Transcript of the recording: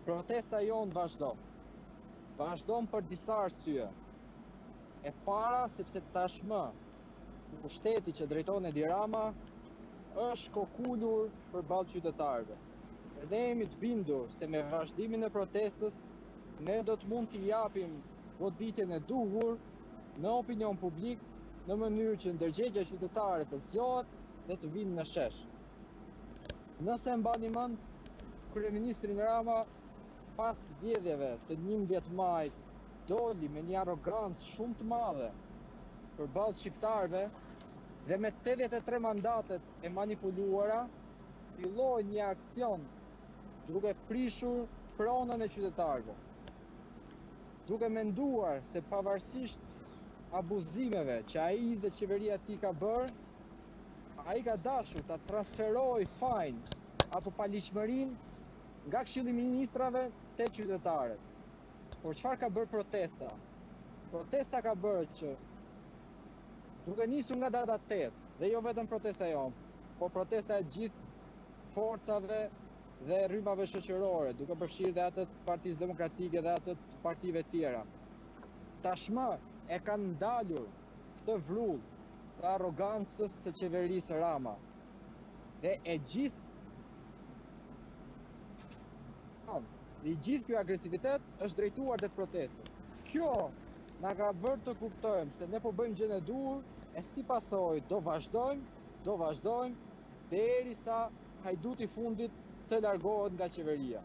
Protesta jonë vazhdon për disa arsye. E para, sepse tashmë pushteti që drejton Edi Rama është kokullur përballë qytetarëve. Ne jemi të bindur se me vazhdimin e protestës ne do të mund t'i japim goditjen e duhur në opinion publik në mënyrë që ndërgjegja qytetare të zgjohet dhe të vinë në shesh. Nëse mbani mend, kryeministri Rama pas zgjedhjeve të 11 majit doli me një arrogancë shumë të madhe përballë shqiptarëve dhe me 83 mandatet e manipuluara filloi një aksion duke prishur pronën e qytetarëve. Duke menduar se pavarësisht abuzimeve që ai dhe qeveria e tij ka bërë, ai ka dashur ta transferojë fajin apo paligjshmërinë nga Këshilli i Ministrave te qytetarët. Por çfarë ka bërë protesta? Protesta ka bërë që duke nisur nga data 8, dhe jo vetëm protesta jonë, por protesta e gjithë forcave dhe rrymave shoqërore, duke përfshirë dhe atë të Partisë Demokratike dhe atë të partive tjera. Tashmë e kanë ndalur këtë vrull të arrogancës së qeverisë Rama. Dhe gjithë ky agresivitet është drejtuar drejt protestës. Kjo na ka bërë të kuptojmë se ne po bëjmë gjën e duhur e si pasojë do vazhdojmë derisa hajduti fundit të largohet nga qeveria.